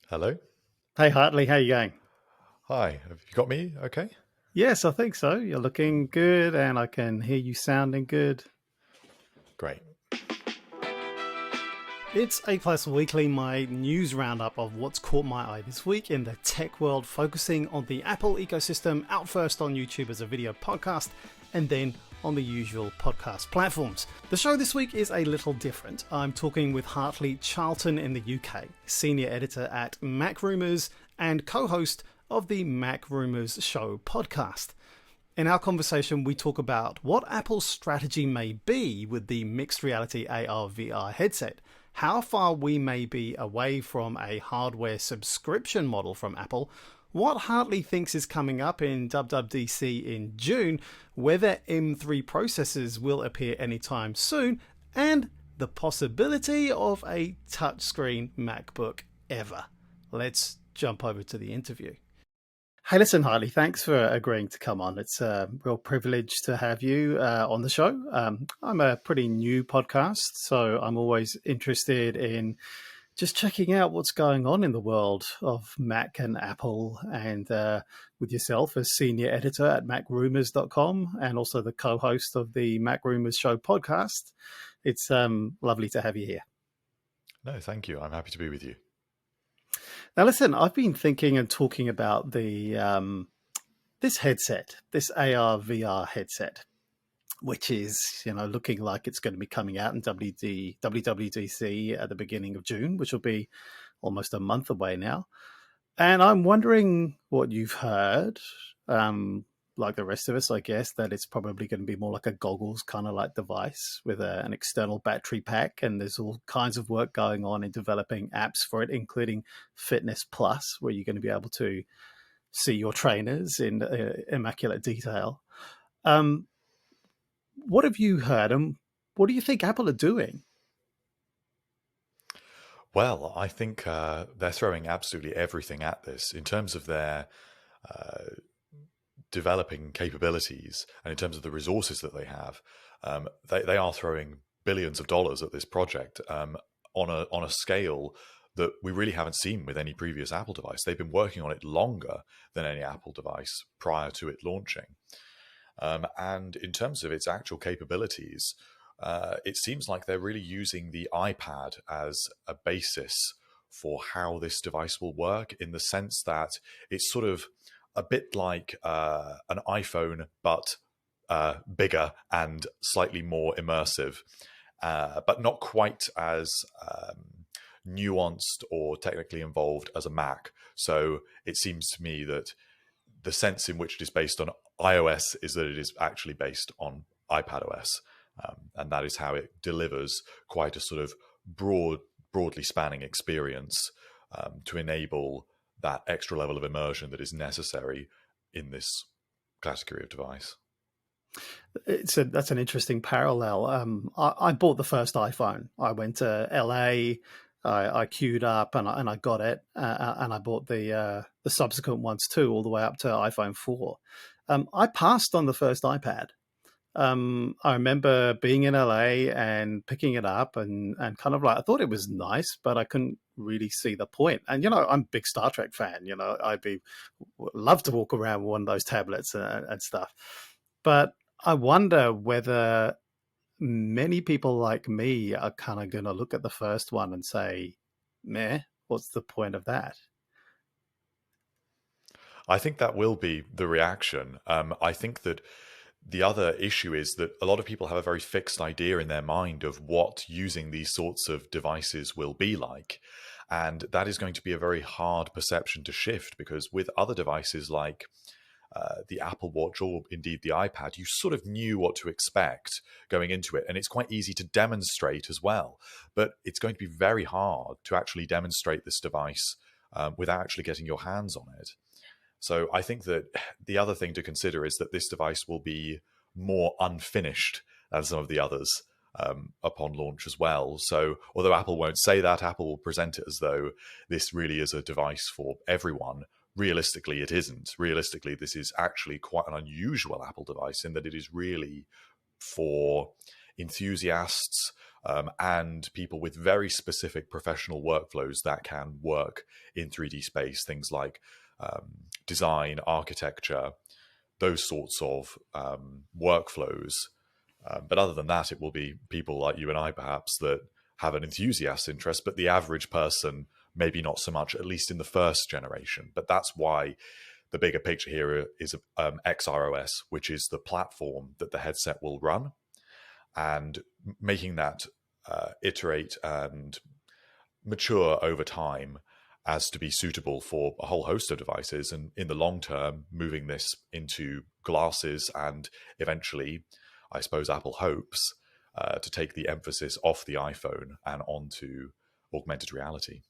Hello. Hey Hartley, how you going? Hi. Have you got me? Okay. Yes, I think so. You're looking good, and I can hear you sounding good. Great. It's A Plus Weekly, my news roundup of what's caught my eye this week in the tech world, focusing on the Apple ecosystem, out first on YouTube as a video podcast, and then on the usual podcast platforms. The show this week is a little different. I'm talking with Hartley Charlton in the UK, senior editor at MacRumors and co-host of the MacRumors Show podcast. In our conversation, we talk about what Apple's strategy may be with the mixed reality AR VR headset, how far we may be away from a hardware subscription model from Apple, what Hartley thinks is coming up in WWDC in June, whether M3 processors will appear anytime soon, and the possibility of a touchscreen MacBook ever. Let's jump over to the interview. Hey, listen, Hartley, thanks for agreeing to come on. It's a real privilege to have you on the show. I'm a pretty new podcast, so I'm always interested in just checking out what's going on in the world of Mac and Apple, and with yourself as senior editor at MacRumors.com and also the co-host of the MacRumors Show podcast. It's lovely to have you here. No, thank you. I'm happy to be with you. Now, listen, I've been thinking and talking about the this headset, this AR VR headset, which is, looking like it's going to be coming out in WWDC at the beginning of June, which will be almost a month away now. And I'm wondering what you've heard, like the rest of us, I guess, that it's probably going to be more like a goggles kind of like device with an external battery pack. And there's all kinds of work going on in developing apps for it, including Fitness Plus, where you're going to be able to see your trainers in immaculate detail. What have you heard, and what do you think Apple are doing? Well, I think they're throwing absolutely everything at this in terms of their developing capabilities and in terms of the resources that they have. They are throwing billions of dollars at this project on a scale that we really haven't seen with any previous Apple device. They've been working on it longer than any Apple device prior to it launching. And in terms of its actual capabilities, it seems like they're really using the iPad as a basis for how this device will work, in the sense that it's sort of a bit like an iPhone, but bigger and slightly more immersive, but not quite as nuanced or technically involved as a Mac. So it seems to me that the sense in which it is based on iOS is that it is actually based on iPadOS. And that is how it delivers quite a sort of broadly spanning experience to enable that extra level of immersion that is necessary in this category of device. That's an interesting parallel. I bought the first iPhone. I went to LA. I queued up and I got it, and I bought the subsequent ones too, all the way up to iPhone 4. I passed on the first iPad. I remember being in LA and picking it up and kind of like, I thought it was nice, but I couldn't really see the point. And, I'm a big Star Trek fan, love to walk around with one of those tablets and stuff. But I wonder whether many people like me are kind of going to look at the first one and say, meh, what's the point of that? I think that will be the reaction. I think that the other issue is that a lot of people have a very fixed idea in their mind of what using these sorts of devices will be like. And that is going to be a very hard perception to shift, because with other devices like the Apple Watch or indeed the iPad, you sort of knew what to expect going into it. And it's quite easy to demonstrate as well. But it's going to be very hard to actually demonstrate this device without actually getting your hands on it. So I think that the other thing to consider is that this device will be more unfinished than some of the others upon launch as well. So although Apple won't say that, Apple will present it as though this really is a device for everyone. Realistically, it isn't. Realistically, this is actually quite an unusual Apple device in that it is really for enthusiasts, and people with very specific professional workflows that can work in 3D space, things like design, architecture, those sorts of workflows. But other than that, it will be people like you and I, perhaps, that have an enthusiast interest, but the average person, maybe not so much, at least in the first generation. But that's why the bigger picture here is XROS, which is the platform that the headset will run, and making that iterate and mature over time as to be suitable for a whole host of devices, and in the long term moving this into glasses, and eventually, I suppose Apple hopes to take the emphasis off the iPhone and onto augmented reality.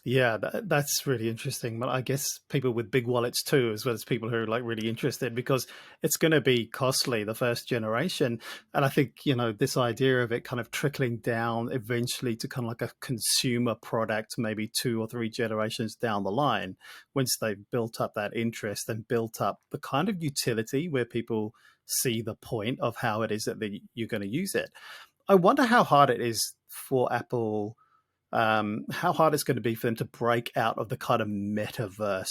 Yeah, that's really interesting. But I guess people with big wallets too, as well as people who are like really interested, because it's going to be costly, the first generation. And I think, you know, this idea of it kind of trickling down eventually to kind of like a consumer product, maybe 2 or 3 generations down the line, once they've built up that interest and built up the kind of utility where people see the point of how it is that you're going to use it. I wonder how hard it is for Apple, how hard it's going to be for them to break out of the kind of metaverse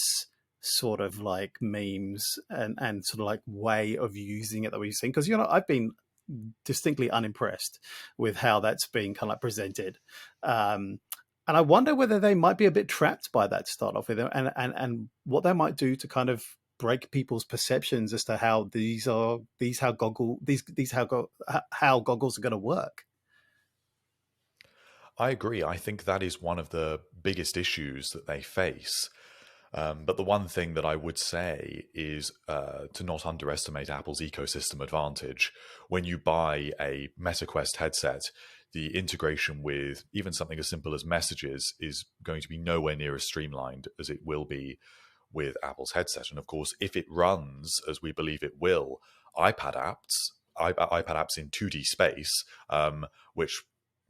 sort of like memes and sort of like way of using it that we've seen. Because, you know, I've been distinctly unimpressed with how that's being kind of like presented. And I wonder whether they might be a bit trapped by that to start off with, and what they might do to kind of break people's perceptions as to how how goggles are going to work. I agree. I think that is one of the biggest issues that they face. But the one thing that I would say is to not underestimate Apple's ecosystem advantage. When you buy a MetaQuest headset, the integration with even something as simple as messages is going to be nowhere near as streamlined as it will be with Apple's headset. And of course, if it runs, as we believe it will, iPad apps in 2D space, which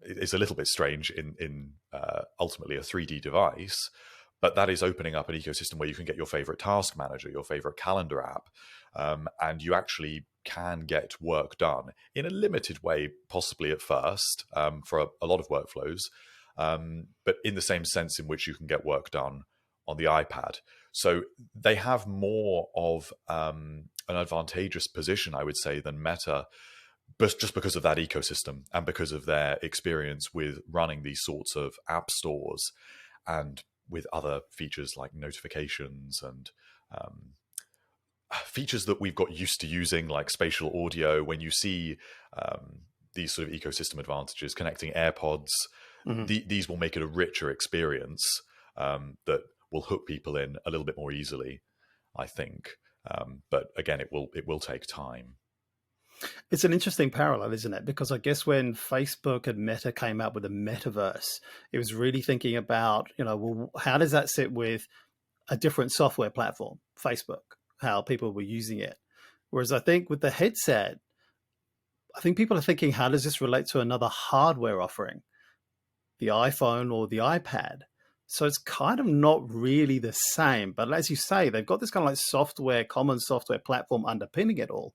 is a little bit strange in ultimately a 3D device, but that is opening up an ecosystem where you can get your favorite task manager, your favorite calendar app, and you actually can get work done in a limited way, possibly at first, for a lot of workflows, but in the same sense in which you can get work done on the iPad. So they have more of an advantageous position, I would say, than Meta, but just because of that ecosystem and because of their experience with running these sorts of app stores and with other features like notifications and features that we've got used to using, like spatial audio. When you see these sort of ecosystem advantages, connecting AirPods, these will make it a richer experience that will hook people in a little bit more easily, I think. But again, it will take time. It's an interesting parallel, isn't it? Because I guess when Facebook and Meta came out with the metaverse, it was really thinking about, you know, well, how does that sit with a different software platform, Facebook, how people were using it? Whereas I think with the headset, I think people are thinking, how does this relate to another hardware offering, the iPhone or the iPad? So it's kind of not really the same. But as you say, they've got this kind of like software, common software platform underpinning it all.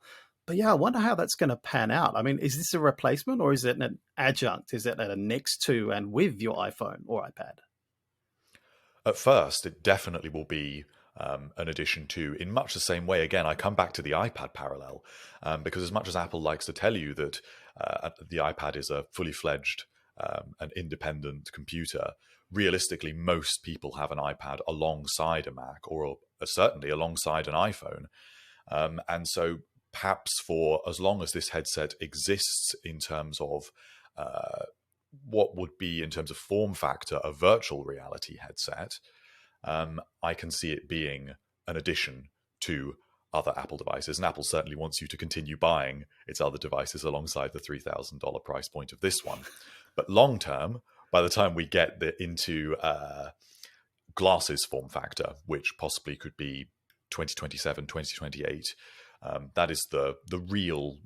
But yeah, I wonder how that's going to pan out. I mean, is this a replacement or is it an adjunct? Is it a next to and with your iPhone or iPad? At first, it definitely will be an addition to, in much the same way. Again, I come back to the iPad parallel, because as much as Apple likes to tell you that the iPad is a fully fledged and independent computer, realistically, most people have an iPad alongside a Mac, or certainly alongside an iPhone. And so perhaps for as long as this headset exists in terms of what would be, in terms of form factor, a virtual reality headset, I can see it being an addition to other Apple devices. And Apple certainly wants you to continue buying its other devices alongside the $3,000 price point of this one. But long term, by the time we get into glasses form factor, which possibly could be 2027, 2028, that is the real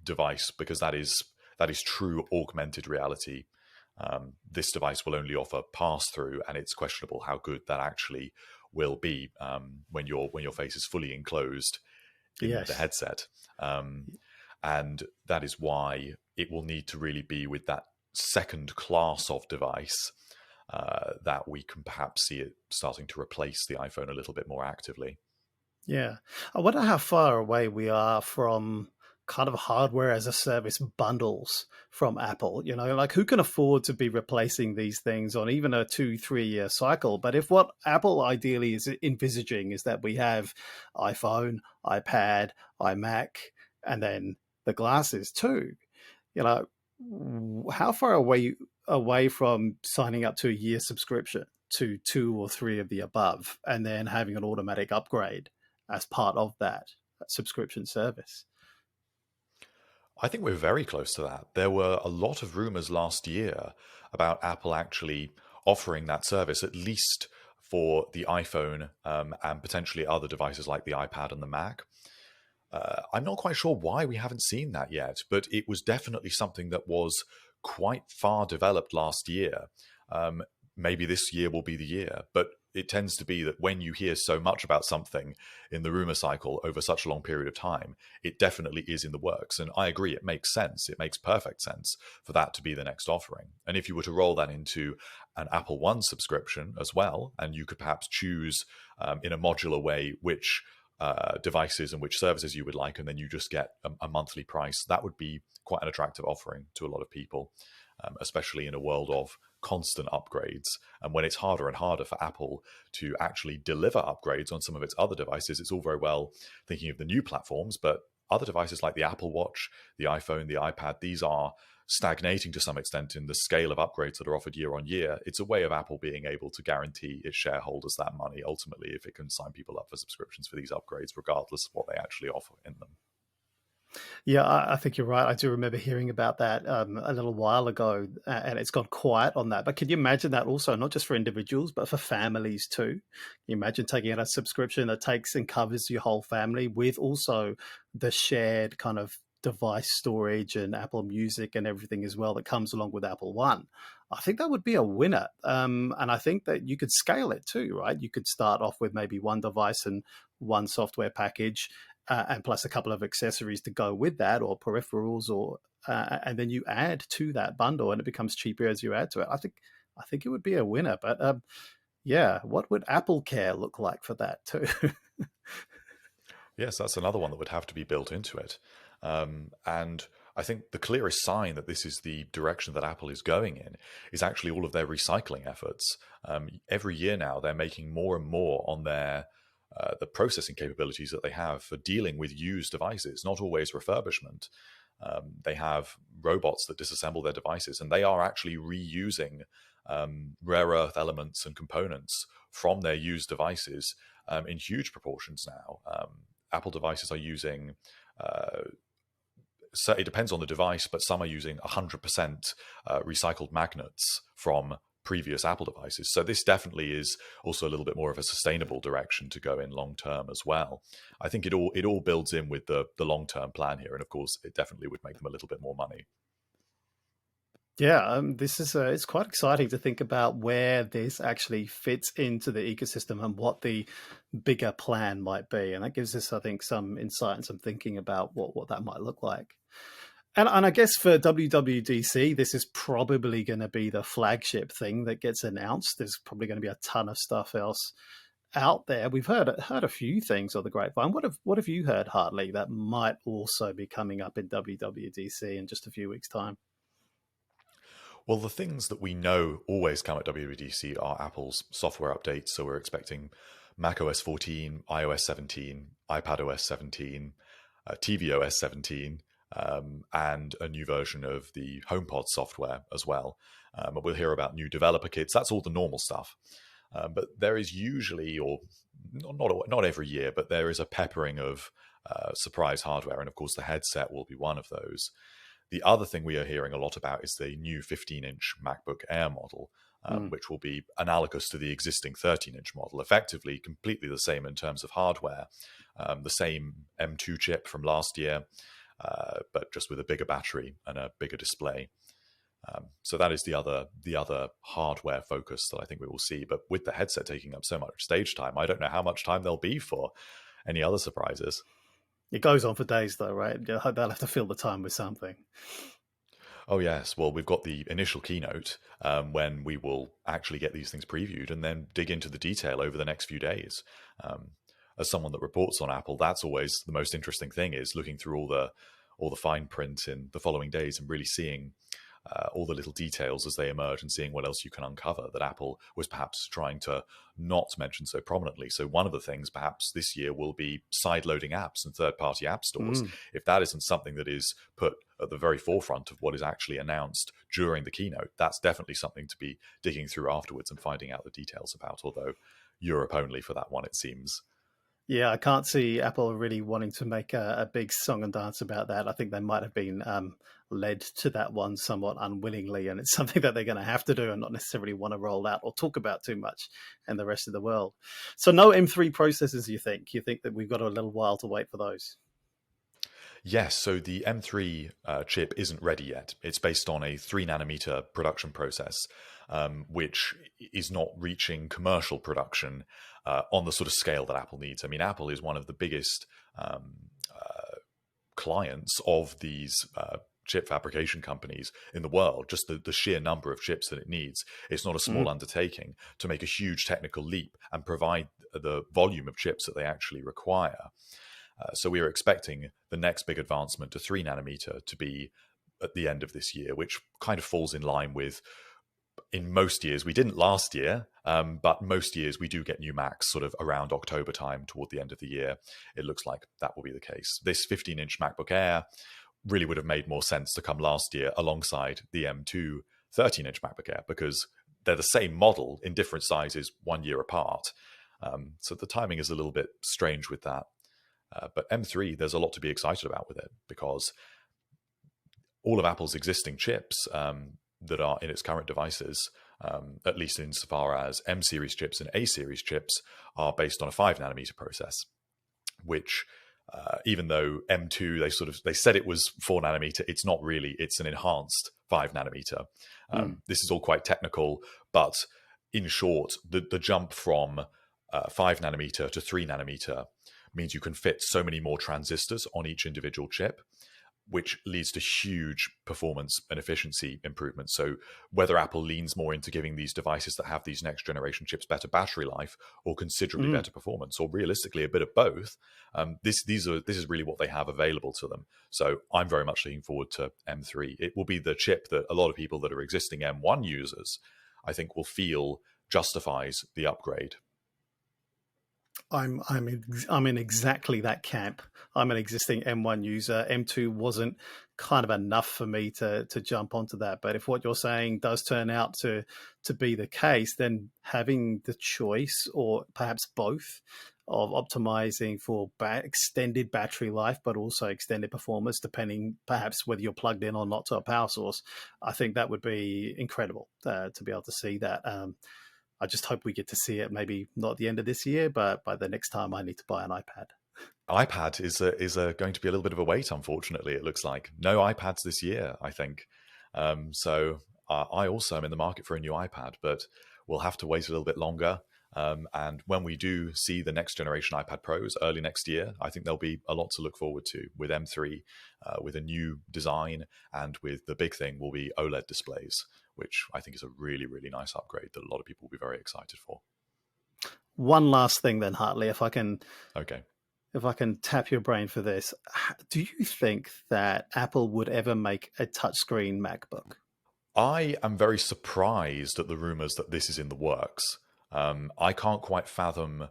device, because that is true augmented reality. This device will only offer pass-through, and it's questionable how good that actually will be when your face is fully enclosed in the headset. And that is why it will need to really be with that second class of device that we can perhaps see it starting to replace the iPhone a little bit more actively. Yeah. I wonder how far away we are from kind of hardware as a service bundles from Apple. Like who can afford to be replacing these things on even a 2-3 year cycle? But if what Apple ideally is envisaging is that we have iPhone, iPad, iMac, and then the glasses too, you know, how far away from signing up to a year subscription to 2 or 3 of the above and then having an automatic upgrade as part of that subscription service? I think we're very close to that. There were a lot of rumors last year about Apple actually offering that service, at least for the iPhone and potentially other devices like the iPad and the Mac. I'm not quite sure why we haven't seen that yet, but it was definitely something that was quite far developed last year. Maybe this year will be the year, but it tends to be that when you hear so much about something in the rumor cycle over such a long period of time, it definitely is in the works. And I agree, it makes sense. It makes perfect sense for that to be the next offering. And if you were to roll that into an Apple One subscription as well, and you could perhaps choose in a modular way which devices and which services you would like, and then you just get a monthly price, that would be quite an attractive offering to a lot of people, especially in a world of constant upgrades. And when it's harder and harder for Apple to actually deliver upgrades on some of its other devices, it's all very well thinking of the new platforms, but other devices like the Apple Watch, the iPhone, the iPad, these are stagnating to some extent in the scale of upgrades that are offered year on year. It's a way of Apple being able to guarantee its shareholders that money ultimately if it can sign people up for subscriptions for these upgrades, regardless of what they actually offer in them. Yeah, I think you're right. I do remember hearing about that a little while ago, and it's gone quiet on that. But can you imagine that also, not just for individuals, but for families too? Can you imagine taking out a subscription that takes and covers your whole family with also the shared kind of device storage and Apple Music and everything as well that comes along with Apple One? I think that would be a winner. And I think that you could scale it too, right? You could start off with maybe one device and one software package, and plus a couple of accessories to go with that, or peripherals, or and then you add to that bundle, and it becomes cheaper as you add to it. I think it would be a winner. But yeah, what would Apple Care look like for that too? Yes, that's another one that would have to be built into it. And I think the clearest sign that this is the direction that Apple is going in is actually all of their recycling efforts. Every year now, they're making more and more on their the processing capabilities that they have for dealing with used devices, not always refurbishment. They have robots that disassemble their devices, and they are actually reusing rare earth elements and components from their used devices in huge proportions now. Apple devices are using, so it depends on the device, but some are using 100% recycled magnets from previous Apple devices. So this definitely is also a little bit more of a sustainable direction to go in long term as well. I think it all builds in with the long term plan here, and of course, it definitely would make them a little bit more money. Yeah, this is it's quite exciting to think about where this actually fits into the ecosystem and what the bigger plan might be, and that gives us, I think, some insight and some thinking about what that might look like. And I guess for WWDC, this is probably going to be the flagship thing that gets announced. There's probably going to be a ton of stuff else out there. We've heard a few things on the grapevine. What have you heard, Hartley, that might also be coming up in WWDC in just a few weeks' time? Well, the things that we know always come at WWDC are Apple's software updates. So we're expecting macOS 14, iOS 17, iPadOS 17, tvOS 17, and a new version of the HomePod software as well. We'll hear about new developer kits. That's all the normal stuff. But there is usually, or not every year, but there is a peppering of surprise hardware. And of course, the headset will be one of those. The other thing we are hearing a lot about is the new 15-inch MacBook Air model, which will be analogous to the existing 13-inch model, effectively completely the same in terms of hardware, the same M2 chip from last year, but just with a bigger battery and a bigger display. So that is the other hardware focus that I think we will see. But with the headset taking up so much stage time, I don't know how much time there'll be for any other surprises. It goes on for days, though, right? I hope they'll have to fill the time with something. Oh, yes. Well, we've got the initial keynote when we will actually get these things previewed and then dig into the detail over the next few days. Um, as someone that reports on Apple, that's always the most interesting thing, is looking through all the fine print in the following days and really seeing all the little details as they emerge and seeing what else you can uncover that Apple was perhaps trying to not mention so prominently. So one of the things perhaps this year will be side-loading apps and third-party app stores. Mm. If that isn't something that is put at the very forefront of what is actually announced during the keynote, that's definitely something to be digging through afterwards and finding out the details about, although Europe only for that one, it seems. Yeah, I can't see Apple really wanting to make a big song and dance about that. I think they might have been led to that one somewhat unwillingly, and it's something that they're going to have to do and not necessarily want to roll out or talk about too much in the rest of the world. So no M3 processors, you think? You think that we've got a little while to wait for those? Yes, so the M3 chip isn't ready yet. It's based on a 3 nanometer production process, which is not reaching commercial production on the sort of scale that Apple needs. I mean, Apple is one of the biggest clients of these chip fabrication companies in the world. Just the sheer number of chips that it needs. It's not a small undertaking to make a huge technical leap and provide the volume of chips that they actually require. So we are expecting the next big advancement to 3 nanometer to be at the end of this year, which kind of falls in line with, in most years, we didn't last year, but most years we do get new Macs sort of around October time toward the end of the year. It looks like that will be the case. This 15-inch MacBook Air really would have made more sense to come last year alongside the M2 13-inch MacBook Air, because they're the same model in different sizes 1 year apart. So the timing is a little bit strange with that. But M3, there's a lot to be excited about with it, because all of Apple's existing chips that are in its current devices, at least insofar as M series chips and A series chips, are based on a 5 nanometer process, which even though M2, they said it was 4 nanometer, it's not really, it's an enhanced 5 nanometer. This is all quite technical, but in short, the jump from 5 nanometer to 3 nanometer means you can fit so many more transistors on each individual chip, which leads to huge performance and efficiency improvements. So whether Apple leans more into giving these devices that have these next generation chips better battery life or considerably better performance, or realistically a bit of both, this is really what they have available to them. So I'm very much looking forward to M3. It will be the chip that a lot of people that are existing M1 users, I think, will feel justifies the upgrade. I'm in exactly that camp. I'm an existing M1 user. M2 wasn't kind of enough for me to jump onto that. But if what you're saying does turn out to be the case, then having the choice, or perhaps both, of optimizing for extended battery life, but also extended performance, depending perhaps whether you're plugged in or not to a power source, I think that would be incredible to be able to see that. I just hope we get to see it, maybe not at the end of this year, but by the next time I need to buy an iPad. iPad is going to be a little bit of a wait, unfortunately. It looks like no iPads this year, I think. So I also am in the market for a new iPad, but we'll have to wait a little bit longer. And when we do see the next generation iPad Pros early next year, I think there'll be a lot to look forward to with M3, with a new design, and with the big thing will be OLED displays, which I think is a really, really nice upgrade that a lot of people will be very excited for. One last thing then, Hartley, if I can tap your brain for this. Do you think that Apple would ever make a touchscreen MacBook? I am very surprised at the rumors that this is in the works. I can't quite fathom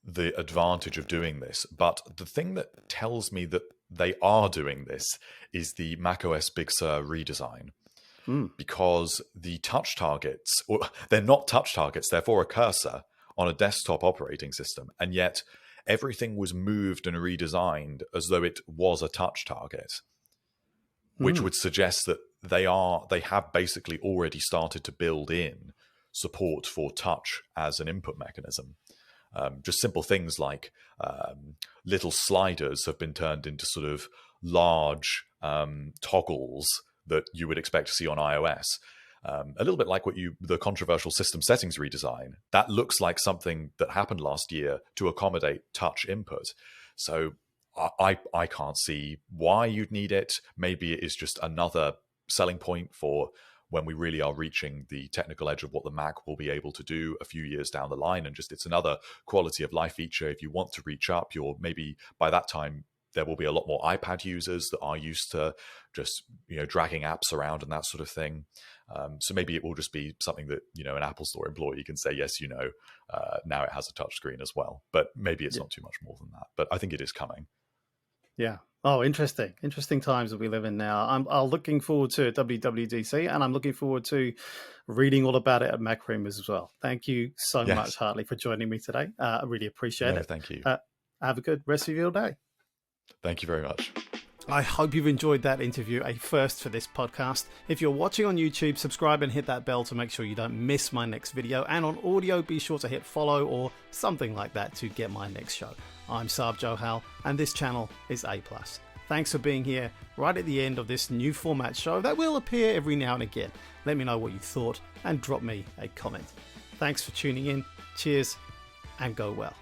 the advantage of doing this, but the thing that tells me that they are doing this is the macOS Big Sur redesign. Because the touch targets, they're not touch targets, they're for a cursor on a desktop operating system, and yet everything was moved and redesigned as though it was a touch target, which would suggest that they have basically already started to build in support for touch as an input mechanism. Just simple things like little sliders have been turned into sort of large toggles that you would expect to see on iOS. A little bit like the controversial system settings redesign. That looks like something that happened last year to accommodate touch input. So I can't see why you'd need it. Maybe it is just another selling point for when we really are reaching the technical edge of what the Mac will be able to do a few years down the line. And just it's another quality of life feature. If you want to reach up, you're maybe by that time, there will be a lot more iPad users that are used to just, dragging apps around and that sort of thing. So maybe it will just be something that, an Apple Store employee can say, yes, now it has a touchscreen as well. But maybe it's not too much more than that. But I think it is coming. Yeah. Oh, interesting. Interesting times that we live in now. I'm looking forward to WWDC, and I'm looking forward to reading all about it at MacRumors as well. Thank you so much, Hartley, for joining me today. I really appreciate it. Thank you. Have a good rest of your day. Thank you very much. I hope you've enjoyed that interview, a first for this podcast. If you're watching on YouTube, subscribe and hit that bell to make sure you don't miss my next video. And on audio, be sure to hit follow or something like that to get my next show. I'm Saab Johal, and this channel is A+. Thanks for being here right at the end of this new format show that will appear every now and again. Let me know what you thought and drop me a comment. Thanks for tuning in. Cheers and go well.